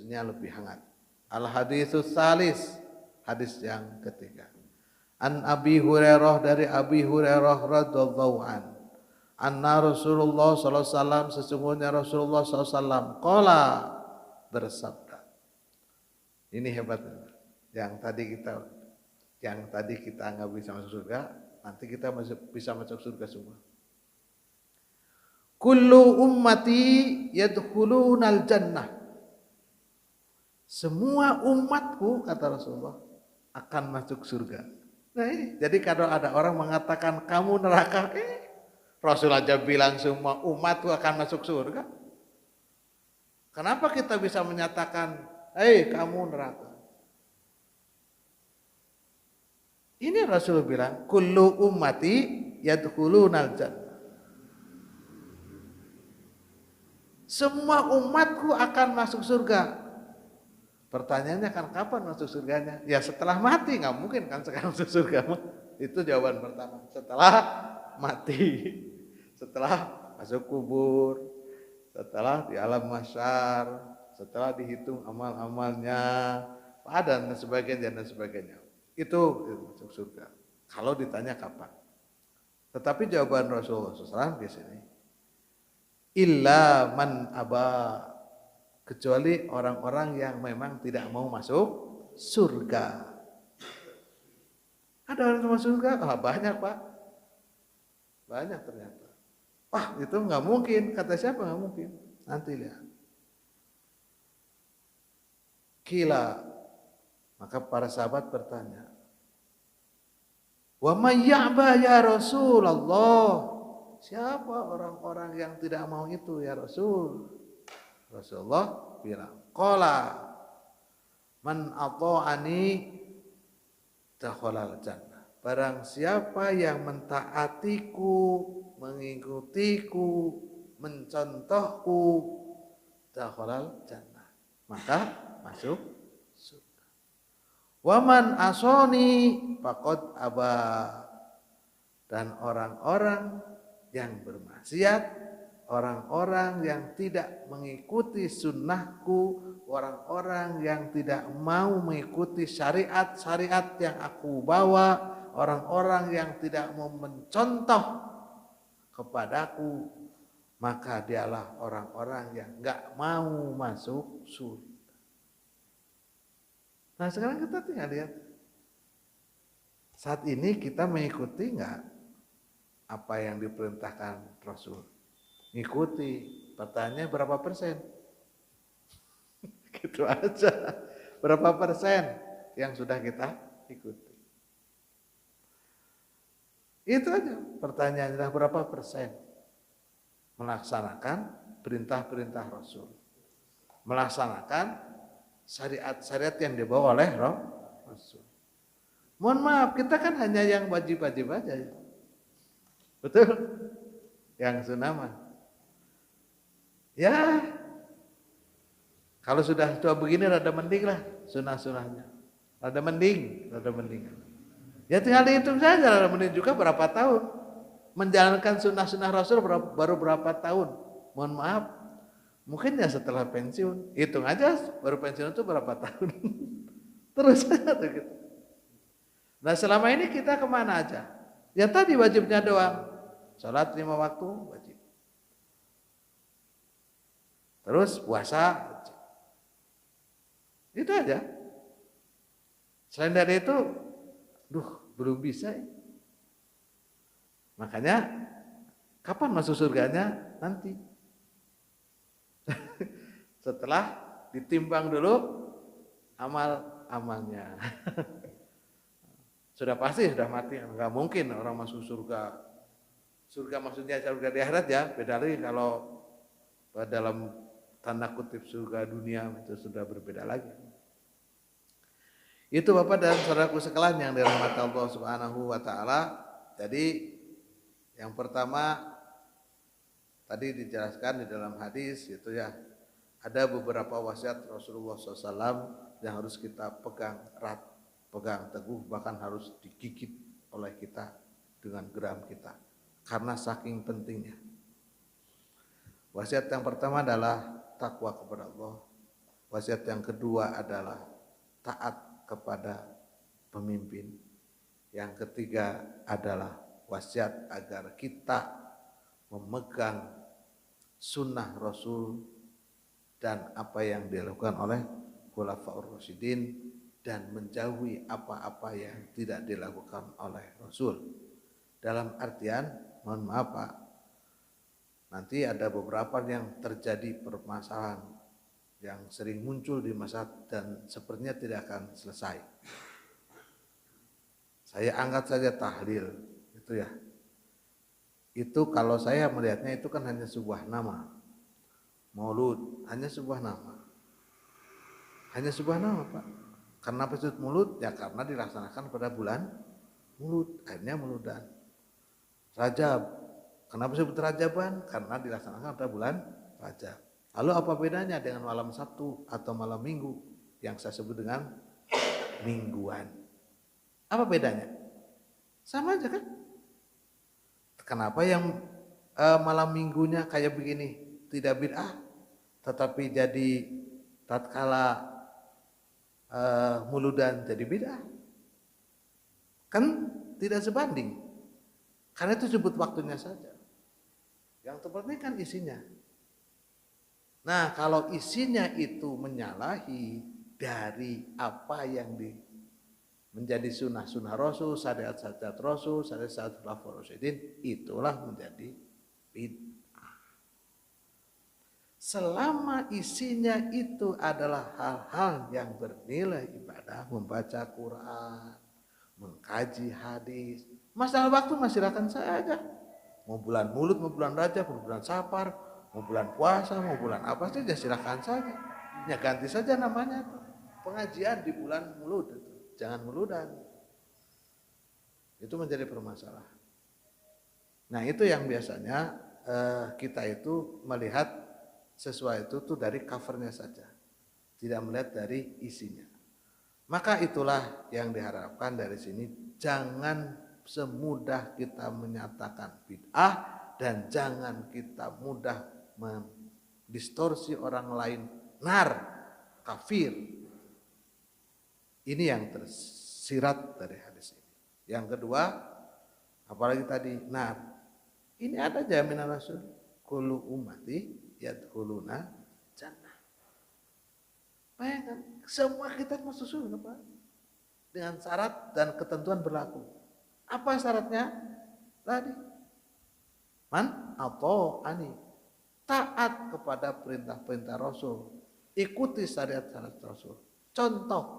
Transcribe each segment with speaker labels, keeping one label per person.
Speaker 1: hadisnya lebih hangat. Al haditsus salis, hadis yang ketiga. An Abi Hurairah, dari Abi Hurairah radhiyallahu an. Anna Rasulullah sallallahu alaihi wasallam, sesungguhnya Rasulullah sallallahu alaihi wasallam qala, bersabda. Ini hebat. Yang tadi kita nggak bisa masuk surga, nanti kita bisa masuk surga semua. Kullu ummati yadkhulunal jannah. Semua umatku, kata Rasulullah, akan masuk surga. Nah ini, jadi kalau ada orang mengatakan kamu neraka, Rasul aja bilang semua umatku akan masuk surga. Kenapa kita bisa menyatakan, kamu neraka? Ini Rasul bilang, kullu ummati yadkhulunal jannah. Semua umatku akan masuk surga. Pertanyaannya kan kapan masuk surganya? Ya setelah mati, nggak mungkin kan sekarang masuk surga. Itu jawaban pertama. Setelah mati, setelah masuk kubur, setelah di alam mahsyar, setelah dihitung amal-amalnya, dan sebagainya. Itu masuk surga. Kalau ditanya kapan. Tetapi jawaban Rasulullah SAW di sini, illa man aba, kecuali orang-orang yang memang tidak mau masuk surga. Ada orang yang masuk surga? Banyak Pak. Banyak ternyata. Itu nggak mungkin. Kata siapa nggak mungkin? Nanti lihat. Kila. Maka para sahabat bertanya, wa may ya'ba ya Rasulullah? Siapa orang-orang yang tidak mau itu ya Rasul? Rasulullah bilang, qala man ata'ani dakhalal jannah. Barang siapa yang mentaatiku, mengikutiku, mencontohku, dakhalal jannah, maka masuk surga. Wa man asani faqad aba. Dan orang-orang yang bermaksiat, orang-orang yang tidak mengikuti sunnahku, orang-orang yang tidak mau mengikuti syariat-syariat yang aku bawa, orang-orang yang tidak mau mencontoh kepadaku, maka dialah orang-orang yang nggak mau masuk surga. Nah sekarang kita tinggal lihat, saat ini kita mengikuti nggak apa yang diperintahkan Rasul? Ngikuti. Pertanyaannya berapa persen? Gitu aja. Berapa persen yang sudah kita ikuti? Itu aja pertanyaannya, berapa persen melaksanakan perintah-perintah Rasul, melaksanakan syariat-syariat yang dibawa oleh Rasul. Mohon maaf, kita kan hanya yang wajib-wajib aja ya. Betul? Yang sunnah mah. Ya, kalau sudah begini rada mending lah sunnah-sunnahnya. Rada mending. Ya tinggal dihitung saja, rada mending juga berapa tahun. Menjalankan sunnah-sunnah Rasul baru berapa tahun. Mohon maaf, mungkin ya setelah pensiun. Hitung aja baru pensiun itu berapa tahun. Terus saja tuh gitu. Nah selama ini kita kemana aja? Ya tadi wajibnya doang. Salat 5 waktu wajib. Terus puasa wajib. Itu aja. Selain dari itu, belum bisa. Makanya kapan masuk surganya? Nanti. Setelah ditimbang dulu amal-amalnya. Sudah pasti sudah mati, nggak mungkin orang masuk surga. Surga maksudnya surga di akhirat ya, beda lagi kalau dalam tanda kutip surga dunia itu sudah berbeda lagi. Itu Bapak dan saudaraku sekalian yang dirahmati Allah Subhanahu wa taala. Jadi yang pertama tadi dijelaskan di dalam hadis itu ya, ada beberapa wasiat Rasulullah SAW yang harus kita pegang erat, pegang teguh, bahkan harus digigit oleh kita dengan geram kita karena saking pentingnya. Wasiat yang pertama adalah takwa kepada Allah. Wasiat yang kedua adalah taat kepada pemimpin. Yang ketiga adalah wasiat agar kita memegang sunnah Rasul dan apa yang dilakukan oleh Khulafaur Rasyidin dan menjauhi apa-apa yang tidak dilakukan oleh Rasul. Dalam artian, mohon maaf Pak, nanti ada beberapa yang terjadi permasalahan yang sering muncul di masa dan sepertinya tidak akan selesai. Saya angkat saja tahlil, itu ya. Itu kalau saya melihatnya itu kan hanya sebuah nama. Maulud hanya sebuah nama. Hanya sebuah nama, Pak. Kenapa disebut Maulud? Ya karena dilaksanakan pada bulan Maulud, akhirnya Mauludan. Rajab, kenapa disebut Rajaban? Karena dilaksanakan pada bulan Rajab. Lalu apa bedanya dengan malam Sabtu atau malam Minggu yang saya sebut dengan mingguan? Apa bedanya? Sama aja kan? Kenapa yang malam minggunya kayak begini tidak bid'ah, tetapi jadi tatkala Mauludan jadi bid'ah? Kan tidak sebanding. Karena itu sebut waktunya saja. Yang terpenting kan isinya. Nah, kalau isinya itu menyalahi dari apa yang menjadi sunnah Rasul, syariat Rasul, syariat Khulafaur Rasyidin, itulah menjadi bid'ah. Selama isinya itu adalah hal-hal yang bernilai ibadah, membaca Quran, mengkaji hadis, masalah waktu masih silakan saja. Mau bulan Maulud, mau bulan Rajab, mau bulan Safar, mau bulan puasa, mau bulan apa saja silakan saja. Ya ganti saja namanya tuh. Pengajian di bulan Maulud itu. Jangan Mauludan. Itu menjadi permasalahan. Nah, itu yang biasanya kita itu melihat sesuatu itu dari covernya saja. Tidak melihat dari isinya. Maka itulah yang diharapkan dari sini, jangan semudah kita menyatakan bid'ah dan jangan kita mudah mendistorsi orang lain nar, kafir. Ini yang tersirat dari hadis ini. Yang kedua, apalagi tadi nar. Ini ada jaminan Rasul, kullu ummati yadkhuluna jannah. Bayangkan, semua kita masuk surga Pak. Dengan syarat dan ketentuan berlaku. Apa syaratnya? Tadi. Man atau ani. Taat kepada perintah-perintah Rasul. Ikuti syariat-syariat Rasul. Contoh.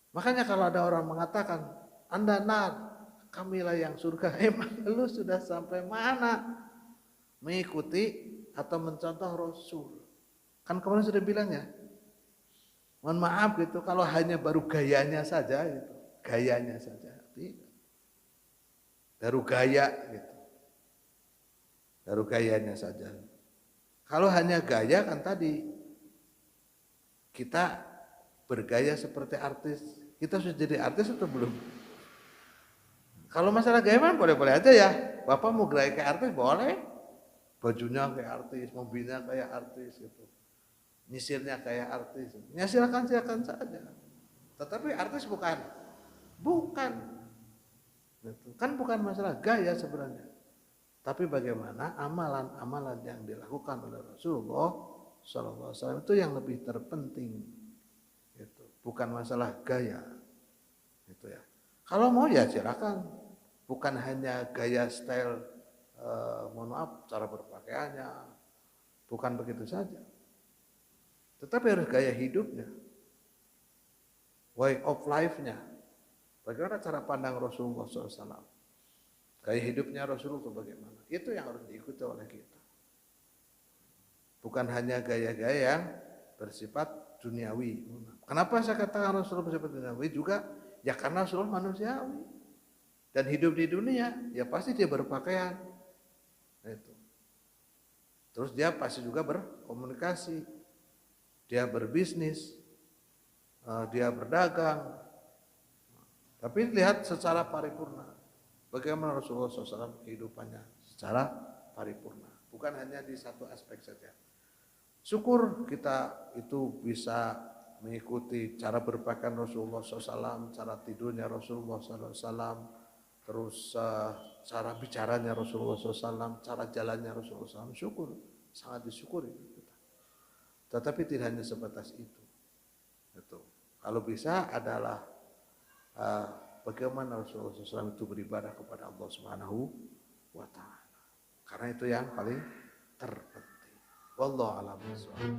Speaker 1: Makanya kalau ada orang mengatakan, Anda nar, kamilah yang surga. Emang lu sudah sampai mana? Mengikuti atau mencontoh Rasul. Kan kemarin sudah bilang ya. Mohon maaf gitu, kalau hanya baru gayanya saja gitu. Gayanya saja. Tidak. Baru gaya gitu. Baru gayanya saja. Kalau hanya gaya kan tadi kita bergaya seperti artis. Kita sudah jadi artis atau belum? Kalau masalah gaya mah boleh-boleh aja ya. Bapak mau gaya kayak artis boleh. Bajunya kayak artis, mobilnya kayak artis gitu. Nyisirnya kayak artis. Ya silakan saja. Tetapi artis bukan. Kan bukan masalah gaya sebenarnya. Tapi bagaimana amalan-amalan yang dilakukan oleh Rasulullah SAW itu yang lebih terpenting. Itu bukan masalah gaya. Itu ya. Kalau mau ya silakan. Bukan hanya gaya style, mohon maaf, cara berpakaiannya. Bukan begitu saja. Tetapi harus gaya hidupnya. Way of life-nya. Bagaimana cara pandang Rasulullah SAW? Gaya hidupnya Rasulullah bagaimana? Itu yang harus diikuti oleh kita. Bukan hanya gaya-gaya yang bersifat duniawi. Kenapa saya katakan Rasulullah bersifat duniawi? Juga ya karena Rasulullah manusiawi. Dan hidup di dunia, ya pasti dia berpakaian. Itu. Terus dia pasti juga berkomunikasi. Dia berbisnis. Dia berdagang. Tapi lihat secara paripurna. Bagaimana Rasulullah SAW kehidupannya secara paripurna. Bukan hanya di satu aspek saja. Syukur kita itu bisa mengikuti cara berpakaian Rasulullah SAW, cara tidurnya Rasulullah SAW, terus cara bicaranya Rasulullah SAW, cara jalannya Rasulullah SAW. Syukur, sangat disyukuri kita. Tetapi tidak hanya sebatas itu. Kalau bisa adalah bagaimana Rasulullah SAW itu beribadah kepada Allah Subhanahu wa Ta'ala. Karena itu yang paling terpenting. Wallahu a'lam bishawab.